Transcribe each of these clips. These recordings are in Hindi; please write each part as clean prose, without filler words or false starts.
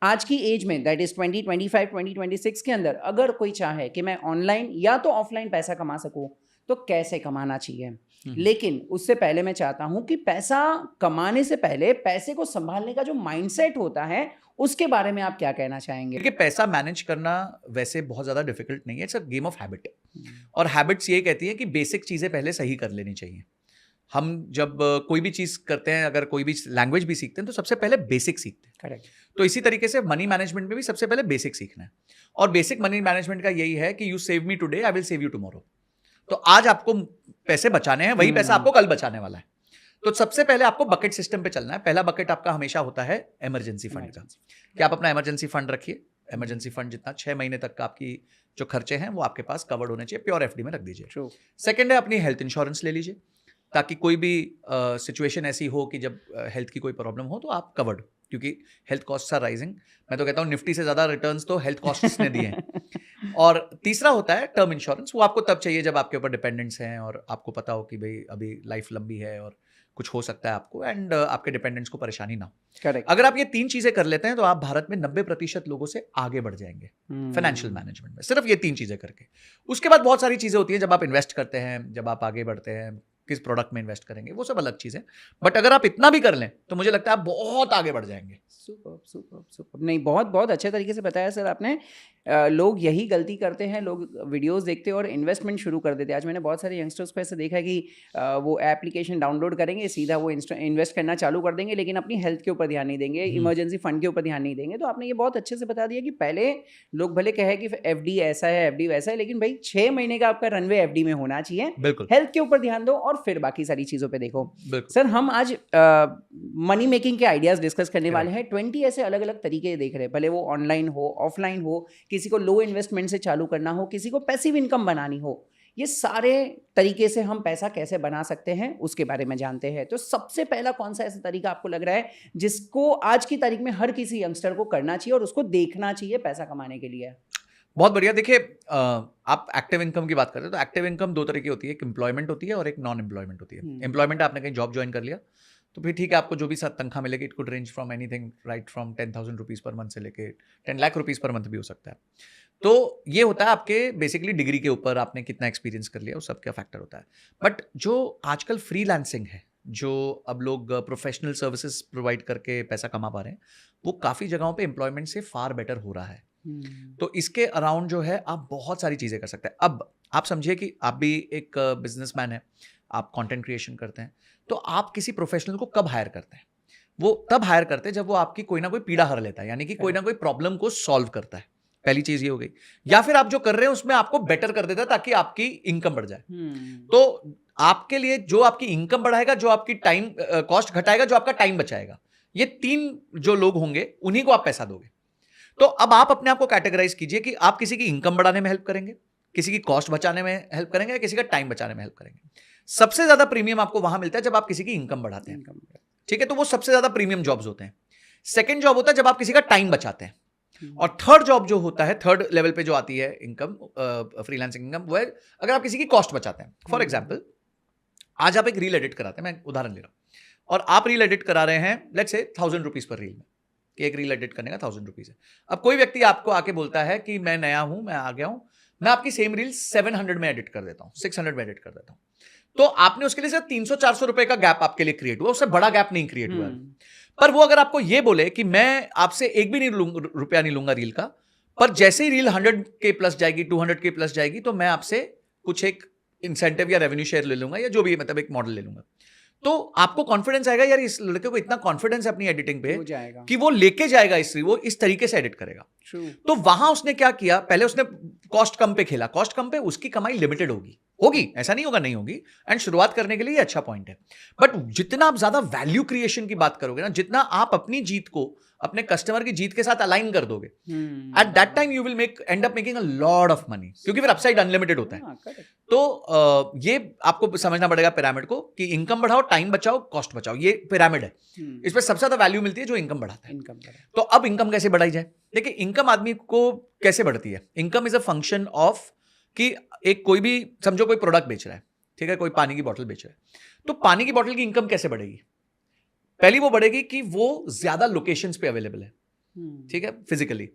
आज की एज में दैट इज 2025 2026 के अंदर अगर कोई चाहे कि मैं ऑनलाइन या तो ऑफलाइन पैसा कमा सकूं तो कैसे कमाना चाहिए, लेकिन उससे पहले मैं चाहता हूं कि पैसा कमाने से पहले पैसे को संभालने का जो माइंडसेट होता है उसके बारे में आप क्या कहना चाहेंगे? देखिए, पैसा मैनेज करना वैसे बहुत ज़्यादा डिफिकल्ट नहीं है, it's a game of habit. और हैबिट्स ये कहती है कि बेसिक चीज़ें पहले सही कर लेनी चाहिए। हम जब कोई भी चीज़ करते हैं, अगर कोई भी लैंग्वेज भी सीखते हैं तो सबसे पहले बेसिक सीखते हैं। करेक्ट। तो इसी तरीके से मनी मैनेजमेंट में भी सबसे पहले बेसिक सीखना है। और बेसिक मनी मैनेजमेंट का यही है कि you save me today, I will save you tomorrow. तो आज आपको पैसे बचाने हैं, वही पैसा आपको कल बचाने वाला है। तो सबसे पहले आपको बकेट सिस्टम पे चलना है। पहला बकेट आपका हमेशा होता है इमरजेंसी फंड का, कि आप अपना इमरजेंसी फंड रखिए। इमरजेंसी फंड जितना 6 महीने तक का आपकी जो खर्चे हैं वो आपके पास कवर्ड होने चाहिए, प्योर एफडी में रख दीजिए। सेकंड है, अपनी हेल्थ इंश्योरेंस ले लीजिए, ताकि कोई भी सिचुएशन ऐसी हो कि जब हेल्थ की कोई प्रॉब्लम हो तो आप कवर्ड, क्योंकि हेल्थ कॉस्ट्स आर राइजिंग। मैं तो कहता हूँ निफ्टी से ज़्यादा रिटर्न्स तो हेल्थ कॉस्ट्स ने दिए हैं। और तीसरा होता है टर्म इंश्योरेंस। वो आपको तब चाहिए जब आपके ऊपर डिपेंडेंट्स हैं और आपको पता हो कि भाई अभी लाइफ लंबी है और कुछ हो सकता है आपको, एंड आपके डिपेंडेंट्स को परेशानी ना हो। करेक्ट। अगर आप ये 3 चीजें कर लेते हैं तो आप भारत में 90% लोगों से आगे बढ़ जाएंगे फाइनेंशियल मैनेजमेंट में, सिर्फ ये 3 चीजें करके। उसके बाद बहुत सारी चीजें होती हैं, जब आप इन्वेस्ट करते हैं, जब आप आगे बढ़ते हैं, किस प्रोडक्ट में इन्वेस्ट करेंगे, वो सब अलग चीज़ है। बट अगर आप इतना भी कर लें तो मुझे लगता है आप बहुत आगे बढ़ जाएंगे। Super super super. नहीं, बहुत बहुत अच्छे तरीके से बताया सर आपने। लोग यही गलती करते हैं, लोग वीडियोस देखते हैं और इन्वेस्टमेंट शुरू कर देते हैं। आज मैंने बहुत सारे यंगस्टर्स को ऐसे देखा है कि वो एप्लीकेशन डाउनलोड करेंगे, सीधा वो इन्वेस्ट करना चालू कर देंगे, लेकिन अपनी हेल्थ के ऊपर ध्यान नहीं देंगे, इमरजेंसी फंड के ऊपर ध्यान नहीं देंगे। तो आपने ये बहुत अच्छे से बता दिया कि पहले लोग भले कहे कि एफडी ऐसा है, एफडी वैसा है, लेकिन भाई 6 महीने का आपका रनवे एफडी में होना चाहिए। बिल्कुल। हेल्थ के ऊपर ध्यान दो और फिर बाकी सारी चीज़ों पे देखो। बिल्कुल। सर, हम आज मनी मेकिंग के आइडियाज़ डिस्कस करने वाले हैं। 20 ऐसे अलग अलग तरीके देख रहे हैं, भले वो ऑनलाइन हो, ऑफलाइन हो, किसी को लो इन्वेस्टमेंट से चालू करना हो, किसी को पैसिव इनकम बनानी हो। ये सारे तरीके से हम पैसा कैसे बना सकते हैं उसके बारे में जानते हैं। तो सबसे पहला कौन सा ऐसा तरीका आपको लग रहा है जिसको आज की तारीख में हर किसी यंगस्टर को करना चाहिए और उसको देखना चाहिए पैसा कमाने के लिए? बहुत बढ़िया। देखिए, आप एक्टिव इनकम की बात करते हैं तो एक्टिव इनकम 2 तरह की होती है, एक एम्प्लॉयमेंट होती है और एक नॉन एम्प्लॉयमेंट होती है। एम्प्लॉयमेंट आपने कहीं जॉब ज्वाइन कर लिया तो फिर ठीक है, आपको जो भी तनख्वाह मिलेगी, it could range from anything right from 10,000 rupees per month से लेके 10 लाख रुपीज़ पर मंथ भी हो सकता है। तो ये होता है आपके बेसिकली डिग्री के ऊपर, आपने कितना एक्सपीरियंस कर लिया, उस सब का फैक्टर होता है। बट जो आजकल फ्रीलांसिंग है, जो अब लोग प्रोफेशनल सर्विसेज प्रोवाइड करके पैसा कमा पा रहे हैं, वो काफ़ी जगहों पे एम्प्लॉयमेंट से फार बेटर हो रहा है। तो इसके अराउंड जो है आप बहुत सारी चीज़ें कर सकते हैं। अब आप समझिए कि आप भी एक बिजनेसमैन है, आप कंटेंट क्रिएशन करते हैं, तो आप किसी प्रोफेशनल को कब हायर करते हैं? वो तब हायर करते हैं जब वो आपकी कोई ना कोई पीड़ा हर लेता है, यानी कि कोई ना कोई प्रॉब्लम को सॉल्व करता है। पहली चीज ये हो गई। या फिर आप जो कर रहे हैं उसमें आपको बेटर कर देता है ताकि आपकी इनकम बढ़ जाए। तो आपके लिए जो आपकी इनकम बढ़ाएगा, जो आपकी टाइम कॉस्ट घटाएगा, जो आपका टाइम बचाएगा, ये 3 जो लोग होंगे उन्हीं को आप पैसा दोगे। तो अब आप अपने आप को कैटेगराइज कीजिए कि आप किसी की इनकम बढ़ाने में हेल्प करेंगे, किसी की कॉस्ट बचाने में हेल्प करेंगे, या किसी का टाइम बचाने में हेल्प करेंगे। सबसे ज्यादा प्रीमियम आपको वहां मिलता है जब आप किसी की इनकम बढ़ाते हैं। ठीक है, तो वो सबसे ज्यादा प्रीमियम जॉब्स होते हैं। सेकंड जॉब होता है जब आप किसी का टाइम बचाते हैं। और थर्ड जॉब जो होता है, थर्ड लेवल पे जो आती है इनकम, फ्रीलांसिंग इनकम, वो है अगर आप किसी की कॉस्ट बचाते हैं। फॉर एग्जाम्पल, आज आप एक रील एडिट कराते हैं, मैं उदाहरण ले रहा हूं, और आप रील एडिट करा रहे हैं let's say 1000 rupees per reel में, कि एक रील एडिट करने का 1000 रुपीज है। अब कोई व्यक्ति आपको आके बोलता है कि मैं नया हूं, मैं आ गया हूं, मैं आपकी सेम रील 700 में एडिट कर देता हूं, 600 में एडिट कर देता हूं। तो आपने उसके लिए सिर्फ 300-400 रुपए का गैप आपके लिए क्रिएट हुआ, उससे बड़ा गैप नहीं क्रिएट हुआ। पर वो अगर आपको ये बोले कि मैं आपसे एक भी रुपया नहीं लूंगा रील का, पर जैसे ही रील 100 के प्लस जाएगी, 200 के प्लस जाएगी, तो मैं आपसे कुछ एक इंसेंटिव या रेवेन्यू शेयर ले लूंगा, या जो भी मतलब एक मॉडल ले लूंगा। तो आपको कॉन्फिडेंस आएगा, यार इस लड़के को इतना कॉन्फिडेंस है अपनी एडिटिंग पे कि वो लेके जाएगा वो इस तरीके से एडिट करेगा। तो वहां उसने क्या किया, पहले उसने कॉस्ट कम पे खेला। कॉस्ट कम पे उसकी कमाई लिमिटेड होगी, ऐसा नहीं होगा नहीं होगी, एंड शुरुआत करने के लिए ये अच्छा पॉइंट है। बट जितना आप ज्यादा वैल्यू क्रिएशन की बात करोगे ना, जितना आप अपनी जीत को अपने कस्टमर की जीत के साथ अलाइन कर दोगे, at that time you will and up making a lot of money, क्योंकि फिर अपसाइड अनलिमिटेड होता है। तो ये आपको समझना पड़ेगा पिरामिड को, कि इनकम बढ़ाओ, टाइम बचाओ, कॉस्ट बचाओ, ये पिरामिड है। इसमें सबसे ज्यादा वैल्यू मिलती है जो इनकम बढ़ाता है। तो अब इनकम कैसे बढ़ाई जाए? देखिए, इनकम आदमी को कैसे बढ़ती है? Income is a function of कि एक कोई भी, समझो कोई प्रोडक्ट बेच रहा है, ठीक है, कोई पानी की बोतल बेच रहा है, तो पानी की बोतल की इनकम कैसे बढ़ेगी? पहली वो बढ़ेगी कि वो ज्यादा लोकेशंस पे अवेलेबल है। ठीक है, फिजिकली।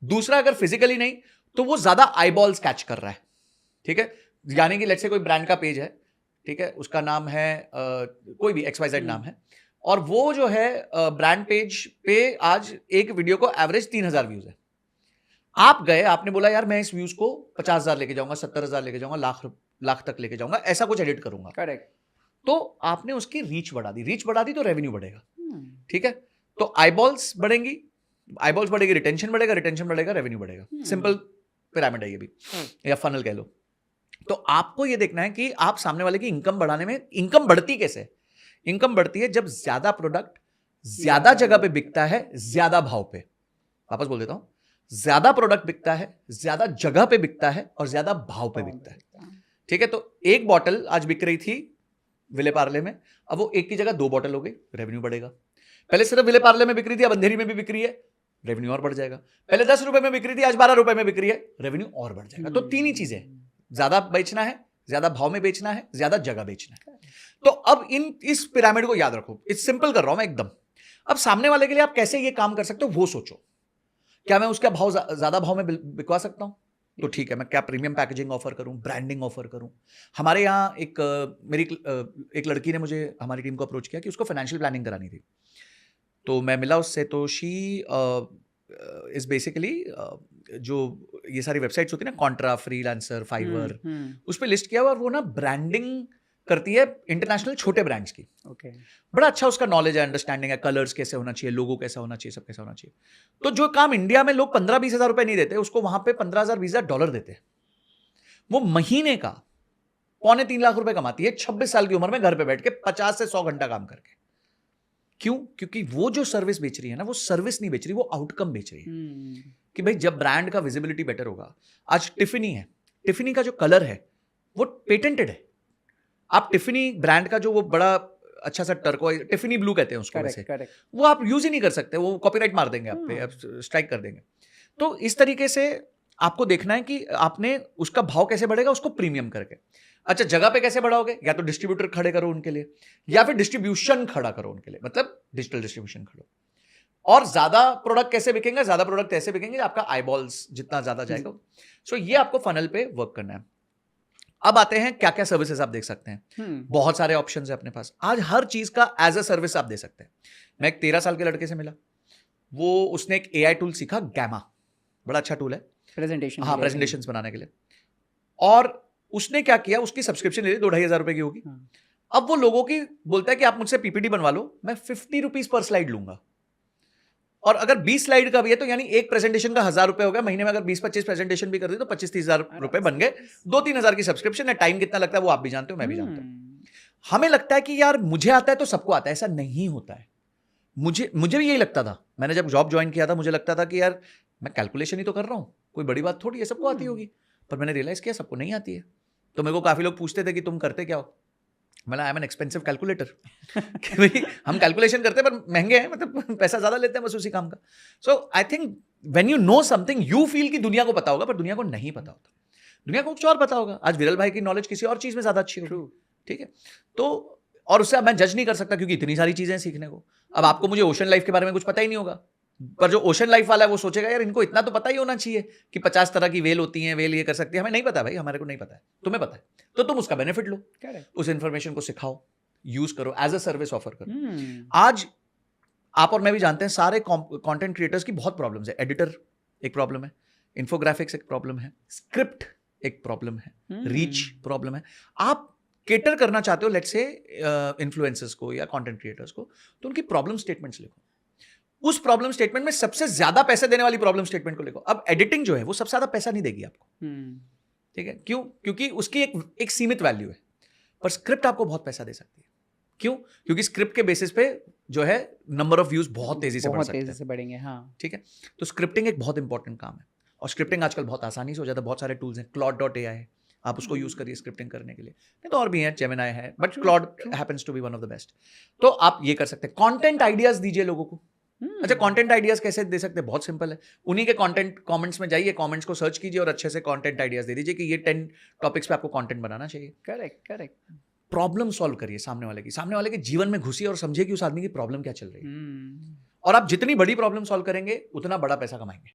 दूसरा, अगर फिजिकली नहीं तो वो ज्यादा आईबॉल्स कैच कर रहा है, ठीक है। यानी कि लेट्स से कोई ब्रांड का पेज है, ठीक है, उसका नाम है कोई भी XYZ नाम है, और वो जो है ब्रांड पेज पे आज एक वीडियो को एवरेज 3000 व्यूज है। आप गए, आपने बोला यार मैं इस व्यूज को 50,000 लेके जाऊंगा, 70,000 लेके जाऊंगा, लाख तक लेके जाऊंगा, ऐसा कुछ एडिट करूंगा। करेक्ट। तो आपने उसकी रीच बढ़ा दी तो रेवेन्यू बढ़ेगा, ठीक है। तो आईबॉल्स बढ़ेंगी, आईबॉल्स बढ़ेगी, रिटेंशन बढ़ेगा, रेवेन्यू बढ़ेगा। सिंपल पिरामिड है ये भी, या फनल कह लो। तो आपको ये देखना है कि आप सामने वाले की इनकम बढ़ाने में, इनकम बढ़ती कैसे? इनकम बढ़ती है जब ज्यादा प्रोडक्ट ज्यादा जगह पे बिकता है, ज्यादा भाव पे। वापस बोल देता हूं, ज्यादा प्रोडक्ट बिकता है, ज्यादा जगह पे बिकता है, और ज्यादा भाव पे बिकता है, ठीक है। तो एक बॉटल आज बिक रही थी विले पार्ले में, अब वो एक की जगह 2 बॉटल हो गई, रेवेन्यू बढ़ेगा। पहले सिर्फ विले पार्ले में बिक रही थी, अब अंधेरी में भी बिक रही है, रेवेन्यू और बढ़ जाएगा। पहले 10 रुपए में बिक रही थी, आज 12 रुपए में बिक रही है, रेवेन्यू और बढ़ जाएगा। तो 3 ही चीजें, ज्यादा बेचना है, ज्यादा भाव में बेचना है, ज्यादा जगह बेचना है। तो अब इस पिरामिड को याद रखो, इट्स सिंपल कर रहा हूं मैं एकदम। अब सामने वाले के लिए आप कैसे ये काम कर सकते हो वो सोचो। क्या मैं उसका भाव ज्यादा भाव में बिकवा सकता हूं? तो ठीक है, मैं क्या प्रीमियम पैकेजिंग ऑफर करूं, ब्रांडिंग ऑफर करूं। हमारे यहाँ एक लड़की ने मुझे, हमारी टीम को अप्रोच किया कि उसको फाइनेंशियल प्लानिंग करानी थी। तो मैं मिला उससे, तो शी इज बेसिकली जो ये सारी वेबसाइट्स होती है ना, कॉन्ट्रा, फ्रीलांसर, फाइवर, उस पर लिस्ट किया हुआ, और वो ना ब्रांडिंग करती है इंटरनेशनल छोटे ब्रांड्स की। ओके। बड़ा अच्छा उसका नॉलेज है, अंडरस्टैंडिंग है, कलर्स कैसे होना चाहिए, लोगो कैसा होना चाहिए, सब कैसा होना चाहिए। तो जो काम इंडिया में लोग 15-20 हजार रुपए नहीं देते, उसको वहां पे 15,000-20 हजार डॉलर देते हैं। वो महीने का 2.25 लाख रुपए कमाती है 26 साल की उम्र में, घर पे बैठ के 50 से 100 घंटा काम करके। क्यों? क्योंकि वो जो सर्विस बेच रही है ना, वो सर्विस नहीं बेच रही, वो आउटकम बेच रही है। कि भाई जब ब्रांड का विजिबिलिटी बेटर होगा, आज टिफिनी है, टिफिनी का जो कलर है वो पेटेंटेड है। आप टिफिनी ब्रांड का जो वो बड़ा अच्छा सा टर्कोइज, टिफिनी ब्लू कहते हैं उसको, वैसे वो आप यूज ही नहीं कर सकते, वो कॉपीराइट मार देंगे आप पे, आप स्ट्राइक कर देंगे। तो इस तरीके से आपको देखना है कि आपने उसका भाव कैसे बढ़ेगा, उसको प्रीमियम करके। अच्छा, जगह पे कैसे बढ़ाओगे? या तो डिस्ट्रीब्यूटर खड़े करो उनके लिए, या फिर डिस्ट्रीब्यूशन खड़ा करो उनके लिए, मतलब डिजिटल डिस्ट्रीब्यूशन खड़ो। और ज्यादा प्रोडक्ट कैसे बिकेंगे? ज्यादा प्रोडक्ट ऐसे बिकेंगे आपका आईबॉल्स जितना ज्यादा जाएगा। सो ये आपको फनल पे वर्क करना है। अब आते हैं क्या क्या सर्विसेज आप देख सकते हैं। बहुत सारे ऑप्शन है अपने पास आज, हर चीज का एज अ सर्विस आप दे सकते हैं। मैं एक 13 साल के लड़के से मिला, वो उसने एक AI टूल सीखा, गैमा, बड़ा अच्छा टूल है प्रेजेंटेशन, हाँ, प्रेजेंटेशंस बनाने के लिए। और उसने क्या किया, उसकी सब्सक्रिप्शन ले ली, 2-2.5 हजार रुपए की होगी। अब वो लोगों की बोलता है कि आप मुझसे PPT बनवा लो, मैं 50 रुपीज पर स्लाइड लूंगा। और अगर 20 स्लाइड का भी है तो यानी एक प्रेजेंटेशन का 1000 रुपए हो गया। महीने में अगर 20-25 प्रेजेंटेशन भी कर दी तो 25-30 हजार रुपए बन गए। 2-3 हजार की सब्सक्रिप्शन है। टाइम कितना लगता है वो आप भी जानते हो, मैं भी जानता हूं। हमें लगता है कि यार मुझे आता है तो सबको आता है, ऐसा नहीं होता है। मुझे भी यही लगता था। मैंने जब जॉब ज्वाइन किया था मुझे लगता था कि यार मैं कैलकुलेशन ही तो कर रहा हूं, कोई बड़ी बात थोड़ी है, सबको आती होगी। पर मैंने रियलाइज किया सबको नहीं आती है। तो मेरे को काफी लोग पूछते थे कि तुम करते क्या हो, मतलब I am an expensive calculator. कि भाई हम कैलकुलेशन करते हैं पर महंगे हैं, मतलब पैसा ज्यादा लेते हैं बस उसी काम का। So I think when you know something you feel कि दुनिया को पता होगा, पर दुनिया को नहीं पता होता, दुनिया को कुछ और पता होगा। आज विरल भाई की नॉलेज किसी और चीज में ज्यादा अच्छी होगी, ठीक है। तो और उससे मैं जज नहीं कर सकता क्योंकि इतनी सारी चीजें सीखने को। अब आपको मुझे ओशन लाइफ के बारे में कुछ पता ही नहीं होगा, पर जो ओशन लाइफ वाला है वो सोचेगा यार इनको इतना तो पता ही होना चाहिए कि 50 तरह की वेल होती हैं, वेल ये कर सकती है। हमें नहीं पता भाई, हमारे को नहीं पता है, तुम्हें पता है, तो तुम उसका बेनिफिट लो, उस इंफॉर्मेशन को सिखाओ, यूज करो, एज अ सर्विस ऑफर करो। आज आप और मैं भी जानते हैं सारे कंटेंट क्रिएटर्स की बहुत प्रॉब्लम्स है। एडिटर एक प्रॉब्लम है, इन्फोग्राफिक्स एक प्रॉब्लम है, स्क्रिप्ट एक प्रॉब्लम है, रीच प्रॉब्लम है। आप केटर करना चाहते हो लेट्स से इन्फ्लुएंसर्स को या कंटेंट क्रिएटर्स को, तो उनकी प्रॉब्लम स्टेटमेंट्स लिखो। उस प्रॉब्लम स्टेटमेंट में सबसे ज्यादा पैसे देने वाली प्रॉब्लम स्टेटमेंट को लिखो। अब एडिटिंग जो है वो सबसे ज्यादा पैसा नहीं देगी आपको, ठीक है, क्यों? क्योंकि उसकी एक सीमित वैल्यू है। पर स्क्रिप्ट आपको बहुत पैसा दे सकती है। क्यों? क्योंकि स्क्रिप्ट के बेसिस पे जो है नंबर ऑफ व्यूज बहुत तेजी से बढ़ सकते हैं, तेजी से बढ़ेंगे, हाँ, ठीक है। तो स्क्रिप्टिंग एक बहुत इंपॉर्टेंट काम है, और स्क्रिप्टिंग आजकल बहुत आसानी से हो जाता है। बहुत सारे टूल्स हैं, Claude.ai है, आप उसको यूज करिए स्क्रिप्टिंग करने के लिए। नहीं तो और भी है, Gemini है, but Claude happens to be one of the best. तो आप ये कर सकते हैं। कंटेंट आइडियाज दीजिए लोगों को। अच्छा, कंटेंट आइडियाज कैसे दे सकते हैं? बहुत सिंपल है। उन्हीं के कंटेंट कमेंट्स में जाइए, कमेंट्स को सर्च कीजिए और अच्छे से कंटेंट आइडियाज दे दीजिए कि ये 10 टॉपिक्स पे आपको कंटेंट बनाना चाहिए। करेक्ट। प्रॉब्लम सॉल्व करिए सामने वाले की, सामने वाले के जीवन में घुसिए और समझिए कि उस आदमी की प्रॉब्लम क्या चल रही है। और आप जितनी बड़ी प्रॉब्लम सॉल्व करेंगे उतना बड़ा पैसा कमाएंगे।